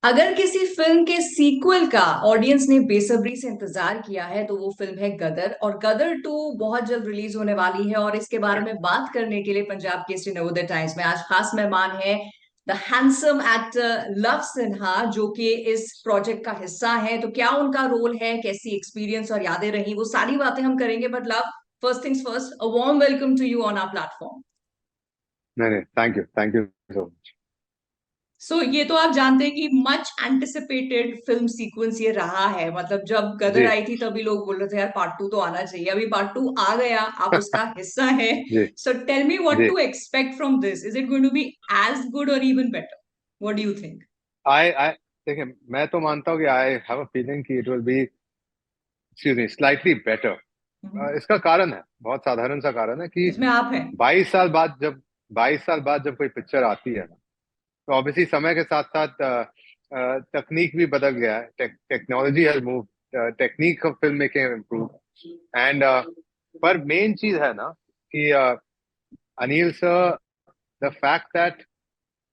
अगर किसी फिल्म के सीक्वल का ऑडियंस ने बेसब्री से इंतजार किया है तो वो फिल्म है गदर। और गदर 2 बहुत जल्द रिलीज होने वाली है, और इसके बारे में बात करने के लिए पंजाब केसरी नवोदय टाइम्स में आज खास मेहमान है the handsome actor love Sinha, जो कि इस प्रोजेक्ट का हिस्सा है। तो क्या उनका रोल है, कैसी एक्सपीरियंस और यादें रही, वो सारी बातें हम करेंगे। But love, first things first, a warm welcome to you on our platform. नहीं नहीं, thank you so much. So ये तो आप जानते हैं कि मच एंटिसिपेटेड फिल्म सीक्वेंस ये रहा है। मतलब जब गदर जी आई थी तभी लोग बोल रहे थे यार पार्ट 2 तो आना चाहिए। अभी पार्ट 2 आ गया, आप उसका हिस्सा है। जी सो टेल मी व्हाट जी। To expect from this. Is it going to be as good और even better? What do you think? I I देखिए, मैं तो मानता हूँ कि आई हैव अ फीलिंग कि it will be, excuse me, slightly better. इसका कारण है, बहुत साधारण सा कारण है कि इसमें आप हैं। 22 साल बाद जब 22 साल बाद जब कोई पिक्चर आती है ना, तो ऑब्वियसली समय के साथ साथ तकनीक भी बदल गया है। Technology has move, technique of film making improve and पर मेन चीज है ना कि Anil sir, the fact that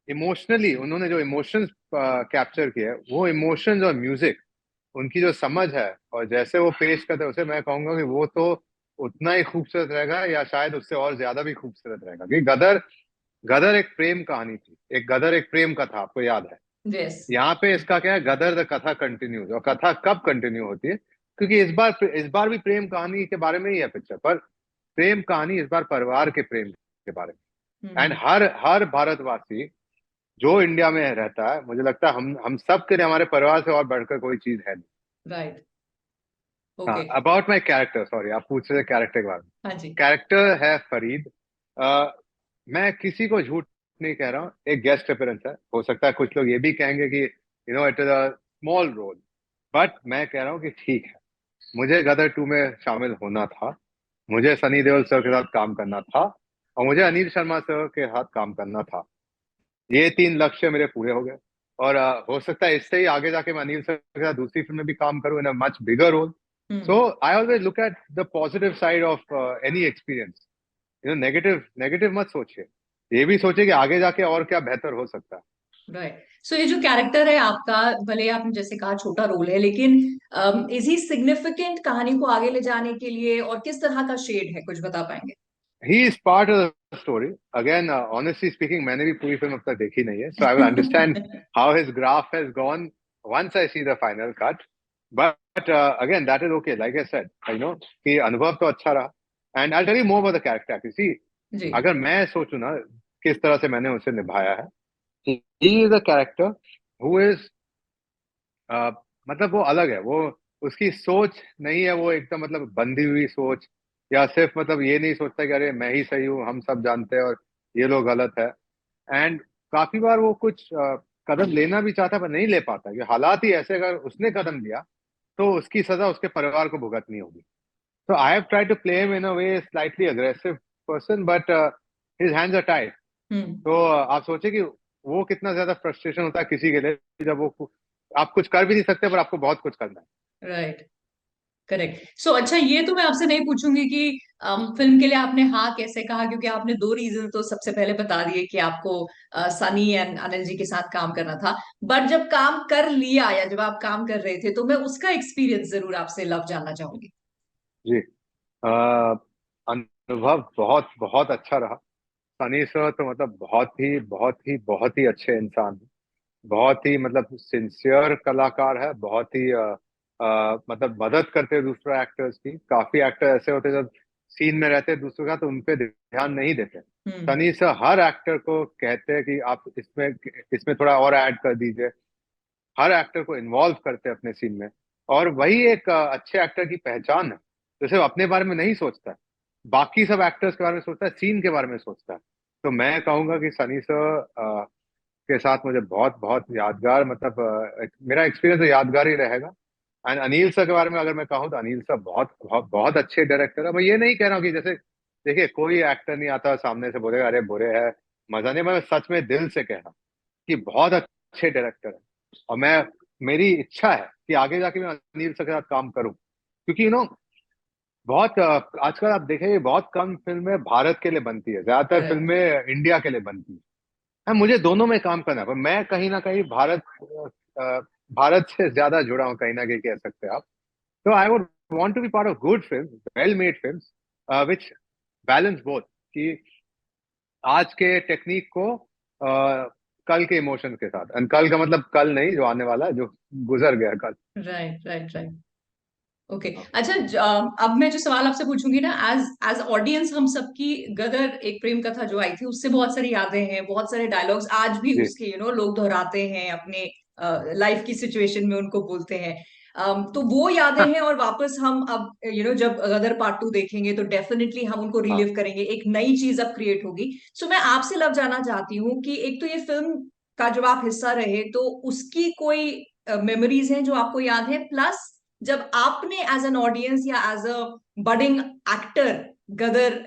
emotionally उन्होंने जो इमोशंस कैप्चर किए हैं, वो इमोशंस और म्यूजिक, उनकी जो समझ है और जैसे वो पेश करते हैं, उसे मैं कहूंगा कि वो तो उतना ही खूबसूरत रहेगा या शायद उससे और ज्यादा भी खूबसूरत रहेगा। क्योंकि गदर गदर एक प्रेम कहानी थी, एक गदर एक प्रेम कथा, आपको याद है। यस। यहाँ पे इसका क्या है, गदर द कथा कंटिन्यूज। और कथा कब कंटिन्यू होती है? क्योंकि इस बार भी प्रेम कहानी के बारे में ही है पिक्चर, पर प्रेम कहानी इस बार परिवार के प्रेम के बारे में। एंड हम्म। हर हर भारतवासी जो इंडिया में रहता है, मुझे लगता है हम सब के लिए हमारे परिवार से और बढ़कर कोई चीज है नहीं। राइट। हाँ, okay. About my character, sorry, आप पूछ रहे थे कैरेक्टर के बारे में। हाँ जी। कैरेक्टर है फरीद। मैं किसी को झूठ नहीं कह रहा हूँ, एक गेस्ट अपीयरेंस है। हो सकता है कुछ लोग ये भी कहेंगे कि it is a small role, but मैं कह रहा हूँ कि ठीक है, मुझे गदर 2 में शामिल होना था, मुझे सनी देओल सर के साथ काम करना था, और मुझे अनिल शर्मा सर के साथ काम करना था। ये 3 लक्ष्य मेरे पूरे हो गए। और हो सकता है इससे ही आगे जाके मैं अनिल सर के साथ दूसरी फिल्म में भी काम करूँ in a much bigger role. So hmm. I always look at the positive side of any experience. Negative negative मत सोचिए, ये भी सोचिए कि आगे जाके और क्या बेहतर हो सकता है। राइट। सो ये जो कैरेक्टर है आपका, भले आपने जैसे कहा छोटा रोल है, लेकिन इज ही सिग्निफिकेंट कहानी को आगे ले जाने के लिए, और किस तरह का शेड है, कुछ बता पाएंगे? He is part of the story. Again, honestly speaking, मैंने भी पूरी फिल्म अब तक देखी नहीं है, so I will understand how his graph has gone once I see the final cut. But again, that is okay. Like I said, I know कि अनुभव तो अच्छा रहा। And I tell you more about the character. See, जी। अगर मैं सोचूं ना किस तरह से मैंने उसे निभाया है, he is a character who is, मतलब वो अलग है। वो, उसकी सोच नहीं है वो एकदम मतलब बंधी हुई सोच, या सिर्फ मतलब ये नहीं सोचता कि अरे मैं ही सही हूँ, हम सब जानते हैं और ये लोग गलत है। एंड काफी बार वो कुछ कदम लेना भी चाहता है पर नहीं ले पाता, कि हालात ही ऐसे, अगर उसने कदम लिया तो उसकी सजा उसके परिवार को भुगतनी होगी। तो I have tried to play him in a way slightly aggressive person, but his hands are tight. Hmm. तो आप सोचिए कि वो कितना ज्यादा फ्रस्ट्रेशन होता है किसी के लिए, जब वो, आप कुछ कर भी नहीं सकते पर आपको बहुत कुछ करना है। राइट। करेक्ट। सो अच्छा, ये तो मैं आपसे नहीं पूछूंगी कि फिल्म के लिए आपने हाँ कैसे कहा, क्योंकि आपने दो रीजन तो सबसे पहले बता दिए कि आपको सनी एंड अनिल जी के साथ काम करना था। बट जब काम कर लिया या जब आप काम कर रहे थे, तो मैं उसका एक्सपीरियंस जरूर आपसे लव जानना चाहूंगी। जी। अ, अनुभव बहुत बहुत अच्छा रहा। सनी सर तो मतलब बहुत ही अच्छे इंसान हैं। बहुत ही मतलब सिंसियर कलाकार है, बहुत ही मतलब मदद करते हैं दूसरे एक्टर्स की। काफी एक्टर ऐसे होते हैं जब सीन में रहते हैं दूसरों का तो उन पे ध्यान नहीं देते। हम्म। सनी सर हर एक्टर को कहते हैं कि आप इसमें इसमें थोड़ा और ऐड कर दीजिए। हर एक्टर को इन्वॉल्व करते हैं अपने सीन में। और वही एक अच्छे एक्टर की पहचान है, जो सिर्फ अपने बारे में नहीं सोचता है, बाकी सब एक्टर्स के बारे में सोचता है, सीन के बारे में सोचता है। तो मैं कहूंगा कि सनी सर के साथ मुझे बहुत बहुत यादगार, मतलब मेरा एक्सपीरियंस तो यादगार ही रहेगा। एंड अनिल सर के बारे में अगर मैं कहूँ तो अनिल सर बहुत बहुत बहुत अच्छे डायरेक्टर है। मैं ये नहीं कह रहा हूँ कि जैसे, देखिए, कोई एक्टर नहीं आता सामने से बोलेगा अरे बुरे है, मजा नहीं। मैं सच में दिल से कह रहा हूँ कि बहुत अच्छे डायरेक्टर है। और मेरी इच्छा है कि आगे जाके मैं अनिल सर के साथ काम करूं, क्योंकि बहुत आजकल आप देखेंगे बहुत कम फिल्में भारत के लिए बनती है, ज्यादातर करेक्ट। फिल्में इंडिया के लिए बनती है। हाँ, मुझे दोनों में काम करना है, पर मैं कहीं ना कहीं भारत भारत से ज्यादा जुड़ा हूँ, कहीं ना कहीं कह सकते हैं आप। तो I would want to be part of good film, well made film which balance both, कि आज के टेक्निक को कल के इमोशन के साथ, एंड कल का मतलब कल नहीं जो आने वाला है, जो गुजर गया कल। Right, right, right. ओके, अच्छा, अब मैं जो सवाल आपसे पूछूंगी ना, एज एज ऑडियंस, हम सबकी गदर एक प्रेम कथा जो आई थी उससे बहुत सारी यादें हैं, बहुत सारे डायलॉग्स आज भी जी। उसके लोग दोहराते हैं अपने लाइफ की सिचुएशन में, उनको बोलते हैं। तो वो यादें हैं, और वापस हम अब जब गदर पार्ट 2 देखेंगे तो डेफिनेटली हम उनको हाँ रिलिव करेंगे, एक नई चीज अब क्रिएट होगी। सो मैं आपसे लव जानना चाहती हूँ कि एक तो ये फिल्म का जब आप हिस्सा रहे तो उसकी कोई मेमोरीज हैं जो आपको याद है, प्लस जब आपने एज एन ऑडियंस या as a budding actor Gadar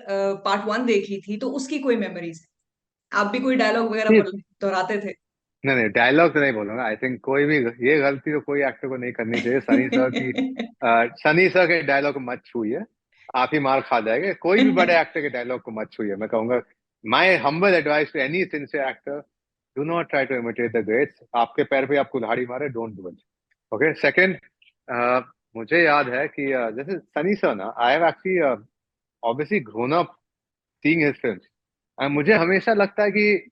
part 1 देखी थी तो उसकी कोई मेमोरीज है? आप भी कोई डायलॉग वगैरह जी। दोहराते थे? नहीं नहीं, डायलॉग तो नहीं बोलूंगा। आई थिंक कोई भी ये गलती तो कोई एक्टर को नहीं करनी चाहिए। सनी सर की सनी सर के डायलॉग को मत छूइए, आप ही मार खा जाएंगे। कोई भी बड़े एक्टर के डायलॉग को मत छूइए, मैं कहूंगा। My humble advice to any sincere actor, do not try to imitate the greats. आपके पैर पे आप कुल्हाड़ी मारे, don't do it. Okay. Second, मुझे याद है कि जैसे सनी सर ना, I have actually obviously grown up seeing his films. मुझे हमेशा लगता है कि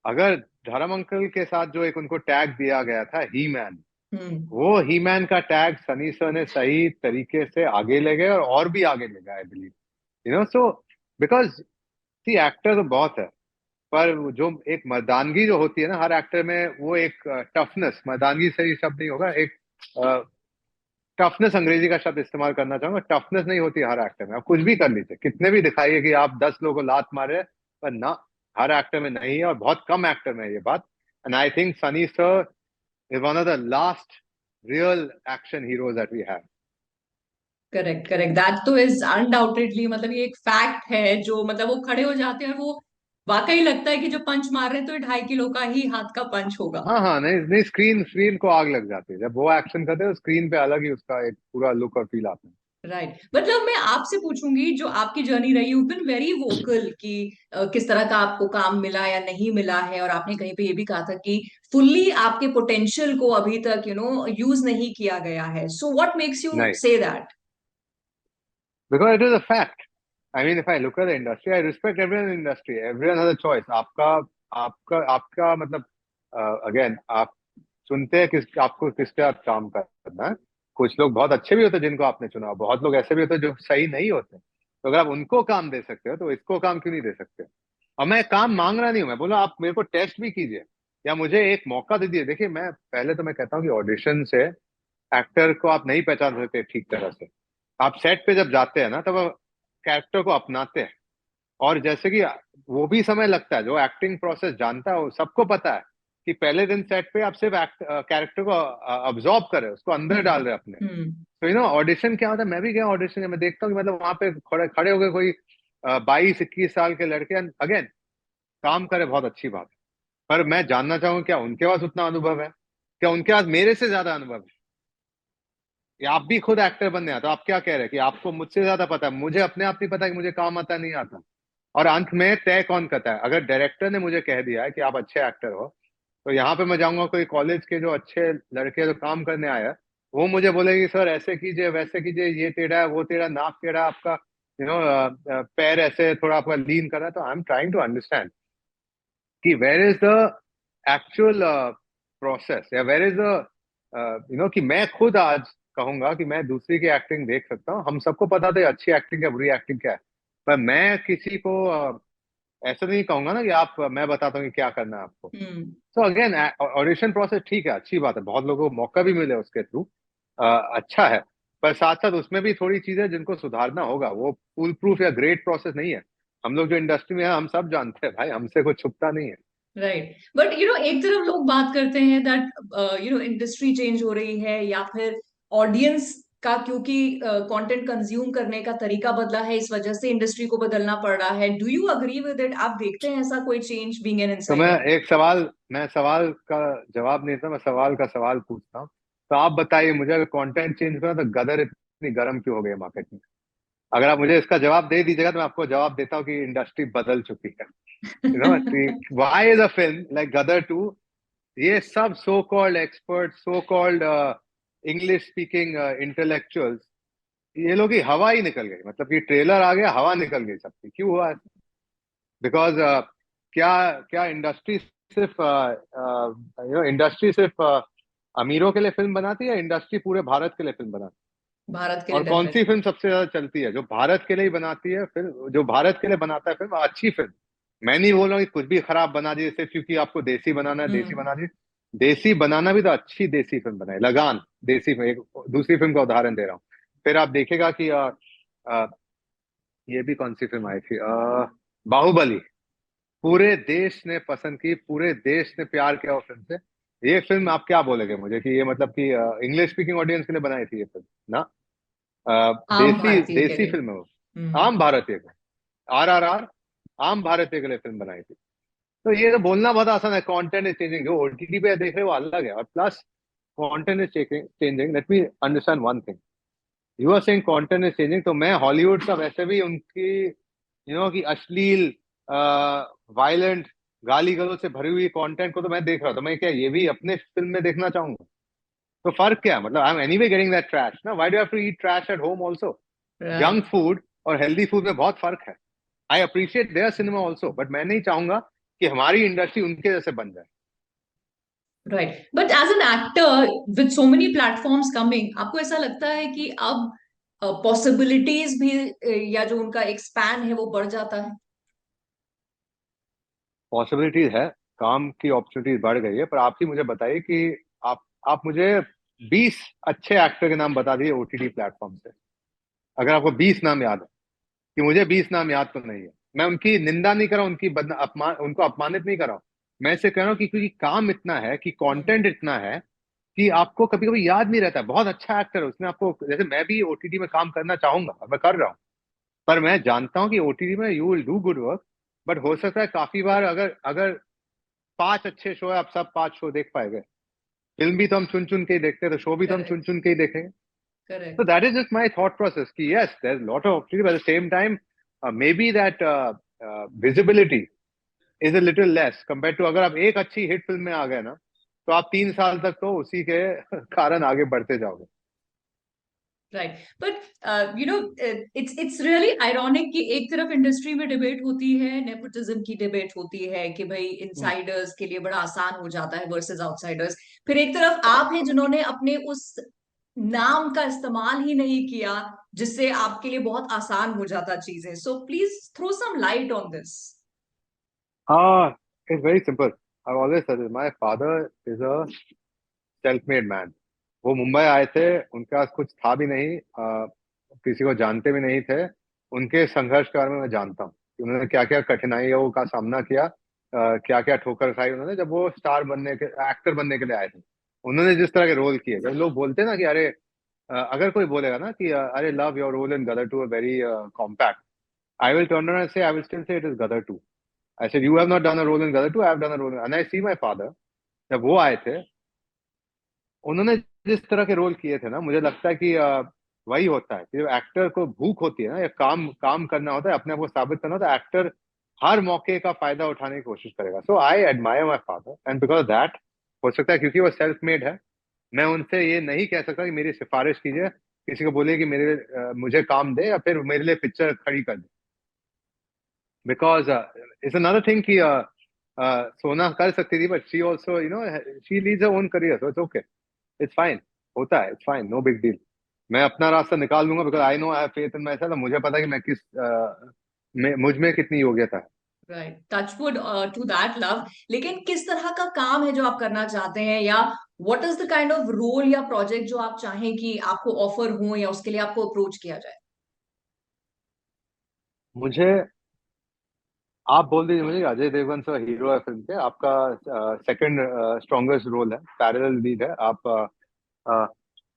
अगर धर्म अंकल के साथ जो एक उनको टैग दिया गया था, ही मैन, हम्म। वो ही मैन का टैग सनी सर ने सही तरीके से आगे ले गए, और भी आगे ले गए, I believe. So because see actor तो बहुत है, पर वो जो एक मर्दानगी जो होती है ना हर एक्टर में, वो एक टफनेस, मर्दानगी सही शब्द नहीं होगा, एक टफनेस अंग्रेजी का शब्द इस्तेमाल करना चाहूंगा। टफनेस नहीं होती हर एक्टर में। आप कुछ भी कर लीजिए, कितने भी दिखाइए कि आप 10 लोगों को लात मारे, पर ना, हर एक्टर में नहीं है, और बहुत कम एक्टर में है ये बात। And I think Sunny sir is one of the last real action heroes that we have. Correct, correct, that तो इज अनडाउटेडली, मतलब ये एक फैक्ट है जो, मतलब वो खड़े हो जाते हैं और वो वाकई लगता है कि जो पंच मार रहे हैं तो ये 2.5 किलो का ही हाथ का पंच होगा। हाँ हाँ, नहीं नहीं, स्क्रीन स्क्रीन को आग लग जाती है जब वो एक्शन करते हैं, तो स्क्रीन पे अलग ही उसका एक पूरा लुक और फील आता है। राइट, मतलब मैं आपसे पूछूंगी, जो आपकी जर्नी रही, यू बिन वेरी वोकल कि किस तरह का आपको काम मिला या नहीं मिला है, और आपने कहीं पे ये भी कहा था कि फुल्ली आपके पोटेंशियल को अभी तक यूज नहीं किया गया है। सो व्हाट मेक्स यू नहीं, say that? because it is a fact. I mean, if I look at the industry, I respect everyone in the industry. Everyone has a choice. आपका आपका आपका मतलब, अगेन, आप सुनते हैं किस आपको किसके साथ काम करना है। कुछ लोग बहुत अच्छे भी होते हैं जिनको आपने चुना, बहुत लोग ऐसे भी होते हैं जो सही नहीं होते। तो अगर आप उनको काम दे सकते हो, तो इसको काम क्यों नहीं दे सकते? और मैं काम मांग रहा नहीं हूं, मैं बोला आप मेरे को टेस्ट भी कीजिए, या मुझे एक मौका दे दिए। देखिए, मैं पहले तो मैं कहता हूँ कि ऑडिशन से एक्टर को आप नहीं पहचान सकते ठीक तरह से। आप सेट पे जब जाते हैं ना, तब कैरेक्टर को अपनाते हैं। और जैसे कि वो भी समय लगता है, जो एक्टिंग प्रोसेस जानता है वो सबको पता है कि पहले दिन सेट पे आप सिर्फ कैरेक्टर को अब्जॉर्ब कर रहे हो, उसको अंदर हम्म। डाल रहे हैं अपने। हम्म। तो ऑडिशन क्या होता है, मैं भी गया ऑडिशन, मैं देखता हूँ कि मतलब वहां पे खड़े खड़े हो गए कोई 22-21 साल के लड़के, अगेन काम करे, बहुत अच्छी बात है। पर मैं जानना चाहूंगा, क्या उनके पास उतना अनुभव है? क्या उनके पास मेरे से ज्यादा अनुभव है? या आप भी खुद एक्टर बनने हैं, तो आप क्या कह रहे हैं कि आपको मुझसे ज्यादा पता है? मुझे अपने आप नहीं पता कि मुझे काम आता नहीं आता। और अंत में तय कौन करता है? अगर डायरेक्टर ने मुझे कह दिया है कि आप अच्छे एक्टर हो, तो यहाँ पे मैं जाऊंगा, कोई कॉलेज के जो अच्छे लड़के जो काम करने आए हैं, वो मुझे बोलेगी सर ऐसे कीजिए, वैसे कीजिए, ये टेढ़ा है, वो टेढ़ा, नाक टेढ़ा है आपका, पैर ऐसे थोड़ा आपका लीन कर रहा है। तो I am trying to understand कि where is the actual process, या वेर इज द कि मैं खुद आज कहूंगा कि मैं दूसरी की एक्टिंग देख सकता हूँ। हम सबको पता था अच्छी एक्टिंग क्या, बुरी एक्टिंग क्या है। पर मैं किसी को ऐसा नहीं कहूंगा ना कि आप, मैं बताता हूँ कि क्या करना है आपको। हम्म। तो अगेन, ऑडिशन प्रोसेस ठीक है, अच्छी बात है, बहुत लोगों को मौका भी मिले उसके थ्रू, अच्छा है। पर साथ साथ उसमें भी थोड़ी चीजें जिनको सुधारना होगा। वो फुल प्रूफ या ग्रेट प्रोसेस नहीं है। हम लोग जो इंडस्ट्री में है, हम सब जानते हैं भाई, हमसे कुछ छुपता नहीं है। राइट, बट एक तरफ लोग बात करते हैं दैट इंडस्ट्री चेंज हो रही है, या फिर ऑडियंस का, क्योंकि कंटेंट कंज्यूम करने का तरीका बदला है, इस वजह से इंडस्ट्री को बदलना पड़ रहा है। Do you agree with it? आप देखते हैं ऐसा कोई चेंज, बीइंग एन तो मैं इनसाइडर? एक सवाल, मैं सवाल का जवाब नहीं था, मैं सवाल का सवाल पूछता हूँ। तो आप बताइए मुझे, अगर कंटेंट चेंज करो तो गदर इतनी गर्म क्यों हो गई मार्केट में? अगर आप मुझे इसका जवाब दे दीजिएगा, तो मैं आपको जवाब देता हूँ कि इंडस्ट्री बदल चुकी है। Why is a film like Gadar 2 ये सब so called expert, so called English speaking intellectuals, ये लोग की हवा ही निकल गई। मतलब कि ट्रेलर आ गया, हवा निकल गई सबकी। क्यों हुआ? बिकॉज क्या क्या इंडस्ट्री सिर्फ इंडस्ट्री सिर्फ अमीरों के लिए फिल्म बनाती है? इंडस्ट्री पूरे भारत के लिए फिल्म बनाती भारत के है। लिए और कौन सी डेफिनेटली। फिल्म सबसे ज्यादा चलती है? जो भारत के लिए ही बनाती है फिल्म, जो भारत के लिए बनाता है फिल्म, अच्छी फिल्म। मैं नहीं बोल रहा हूँ कि कुछ भी खराब बना दिए सिर्फ क्योंकि आपको देसी बनाना है, देसी हम्म। बना दिए। देसी बनाना भी तो अच्छी देसी फिल्म बनाए। लगान देसी फिल्म, एक दूसरी फिल्म का उदाहरण दे रहा हूँ। फिर आप देखेगा कि ये भी कौन सी फिल्म आई थी, बाहुबली। पूरे देश ने पसंद की, पूरे देश ने प्यार किया उस फिल्म से। ये फिल्म आप क्या बोलेगे मुझे कि ये मतलब कि इंग्लिश स्पीकिंग ऑडियंस के लिए बनाई थी ये फिल्म ना? आम देसी भारतीय के देसी लिए। फिल्म है वो। हम्म। आम भारतीय को, RRR आम भारतीय के लिए फिल्म बनाई थी। तो ये तो बोलना बहुत आसान है, कंटेंट इज चेंजिंग। जो OTT पे देख रहे हो वो अलग है, और plus content is changing. Let me understand one thing. You are saying content is changing, तो मैं हॉलीवुड का वैसे भी उनकी कि अश्लील, वायलेंट, गाली गलौज से भरी हुई कंटेंट को तो मैं देख रहा था। मैं क्या ये भी अपने फिल्म में देखना चाहूंगा? तो फर्क क्या है? मतलब I am anyway getting that trash ना, why do have to eat trash at home also? Junk right. Food और हेल्दी फूड में बहुत फर्क है। I appreciate their cinema also, but मैं नहीं चाहूंगा कि हमारी इंडस्ट्री उनके जैसे बन जाए। Right, but as an actor with so many platforms coming, आपको ऐसा लगता है कि अब पॉसिबिलिटीज भी या जो उनका एक स्पैन है वो बढ़ जाता है? पॉसिबिलिटीज है, काम की अपॉर्चुनिटीज बढ़ गई है। पर आप ही मुझे बताइए कि आप मुझे 20 अच्छे एक्टर के नाम बता दिए OTT प्लेटफॉर्म से। अगर आपको 20 नाम याद है, कि मुझे 20 नाम याद तो नहीं है। मैं उनकी निंदा नहीं कर रहा हूं, उनको अपमानित नहीं कर रहा हूं। मैं इसे कह रहा हूं कि क्योंकि काम इतना है, कि हम्म। कंटेंट इतना है, कि आपको कभी कभी याद नहीं रहता। बहुत अच्छा एक्टर है उसने आपको, जैसे मैं भी OTT में काम करना चाहूंगा और मैं कर रहा हूँ। पर मैं जानता हूँ कि OTT में you will do good work. But हो सकता है काफी बार, अगर अगर 5 अच्छे शो है, आप सब 5 शो देख पाएंगे? फिल्म भी तो हम चुन चुन के ही देखते हैं, तो शो भी तो हम चुन करेक्ट। चुन के ही देखेंगे। So correct. that is just my thought process. Ki yes, there's a lot of opportunity, but at the same time, maybe that visibility is a little less compared to, अगर आप एक अच्छी हिट फिल्म में आ गए ना, तो आप 3 साल तक तो उसी के कारण आगे बढ़ते जाओगे। Right, but you know, it's really ironic कि एक तरफ इंडस्ट्री में डिबेट होती है, नेपोटिज्म की डिबेट होती है कि भाई हम्म। इनसाइडर्स के लिए बड़ा आसान हो जाता है वर्सेस आउटसाइडर्स। फिर एक तरफ आप हैं जिन्होंने अपने उस नाम का इस्तेमाल ही नहीं किया जिससे आपके लिए बहुत आसान हो जाता चीजें। So please throw some light on this. हाँ, it's very simple. I've always said this. My father is a self-made man. वो मुंबई आए थे, उनके पास कुछ था भी नहीं, किसी को जानते भी नहीं थे। उनके संघर्ष के बारे में मैं जानता हूँ कि उन्होंने क्या क्या कठिनाइयों का सामना किया, क्या क्या ठोकर खाई उन्होंने, जब वो स्टार बनने के, एक्टर बनने के लिए आए थे। उन्होंने जिस तरह के रोल किए, जब लोग बोलते हैं ना कि अरे, अगर कोई बोलेगा ना कि अरे love your role in Gadar two a very compact, I will turn around and say, I will still say it is Gadar two. I said you have not done a role in Gadar two, I have done a role. And I see my father, जब वो आए थे, उन्होंने जिस तरह के role किए थे ना, मुझे लगता है कि वही होता है कि जो एक्टर को भूख होती है ना, या काम काम करना होता है, अपने आप को साबित करना होता है, एक्टर हर मौके का फायदा उठाने की कोशिश करेगा। So I admire my father, and because that, हो सकता है क्योंकि वो सेल्फ मेड है, मैं उनसे ये नहीं कह सकता कि मेरी सिफारिश कीजिए, किसी को बोलिए कि मुझे काम दे या फिर मेरे लिए पिक्चर खड़ी कर दे। बिकॉज इट्स अनदर थिंग कि सोना कर सकती थी, but she also she leads her own career, so it's okay, it's fine. होता है, it's fine, no big deal. मैं अपना रास्ता निकाल लूंगा, because I know, I have faith in myself. मुझे पता है कि मैं मुझ में कितनी योग्यता है। Right, touchwood to that love. लेकिन किस तरह का काम है जो आप करना चाहते हैं, या what is the kind of role या प्रोजेक्ट जो आप चाहें कि आपको ऑफर हो या उसके लिए आपको अप्रोच किया जाए? मुझे आप बोल दीजिए मुझे, अजय देवगन सर हीरो है फिल्म के, आपका सेकंड स्ट्रॉन्गेस्ट रोल है, पैरेलल लीड है आप, अ,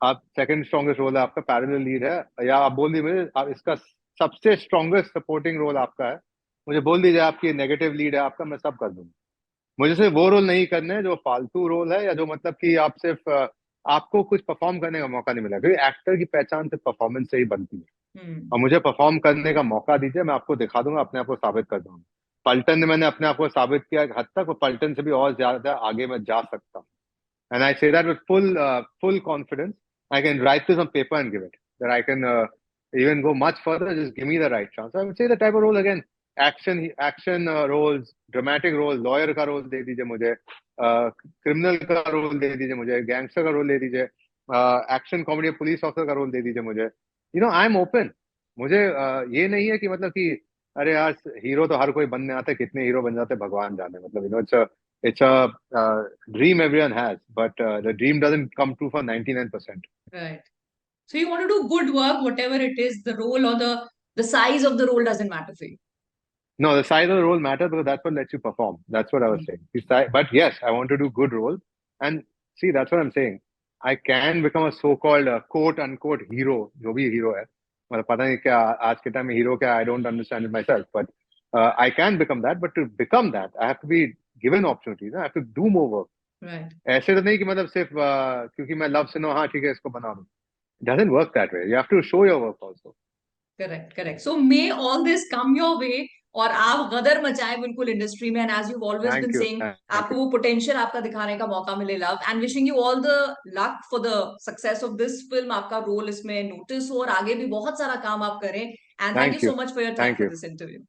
आप सेकंड स्ट्रॉन्गेस्ट रोल है आपका, पैरेलल लीड है। या आप बोल दीजिए मुझे, आप इसका सबसे स्ट्रॉन्गेस्ट सपोर्टिंग रोल आपका है, मुझे बोल दीजिए आपकी नेगेटिव लीड है आपका, मैं सब कर दूंगा। मुझे सिर्फ वो रोल नहीं करने हैं जो फालतू रोल है, या जो मतलब कि आप सिर्फ आपको कुछ परफॉर्म करने का मौका नहीं मिला, क्योंकि एक्टर की पहचान सिर्फ परफॉर्मेंस से ही बनती है। हम्म। और मुझे परफॉर्म करने का मौका दीजिए, मैं आपको दिखा दूंगा, अपने आप को साबित कर दूंगा। पलटन ने मैंने अपने आप को साबित किया एक हद तक, और पलटन से भी और ज्यादा आगे मैं जा सकता हूँ. And I say that with full confidence. I can write this on paper and give it. That I can even go much further. Just give me the right chance. I would say the type of role again, action roles, dramatic roles, lawyer का role दे दीजिए मुझे, criminal का role दे दीजिए मुझे, gangster का role दे दीजिए, action comedy police officer का role दे दीजिए मुझे. I'm open. मुझे ये नहीं है कि मतलब कि अरे यार हीरो तो हर कोई बनने आता है, कितने हीरो बन जाते हैं भगवान जाने. मतलब it's a dream everyone has, but the dream doesn't come true for 99%. Right. So you want to do good work, whatever it is, the role or the size of the role doesn't matter for you. No, the size of the role matters because that's what lets you perform. That's what I was saying. But yes, I want to do good roles. And see, that's what I'm saying. I can become a so-called quote unquote hero, जो भी hero है. मतलब पता नहीं क्या आज के time में hero क्या, I don't understand it myself. But I can become that. But to become that, I have to be given opportunities. I have to do more work. Right. ऐसे तो नहीं कि मतलब सिर्फ क्योंकि मैं love से हाँ ठीक है इसको बना दूँ. It doesn't work that way. You have to show your work also. Correct, correct. So may all this come your way और आप गदर मचाएं बिल्कुल इंडस्ट्री में. And as you always Thank बिन you. सेइंग, Thank आपको you. वो potential आपका दिखाने का मौका मिले. Love and wishing you all the luck for the success of this film. आपका रोल इसमें नोटिस हो और आगे भी बहुत सारा काम आप करें. And thank you Thank so you. Much for your time Thank for you. This interview.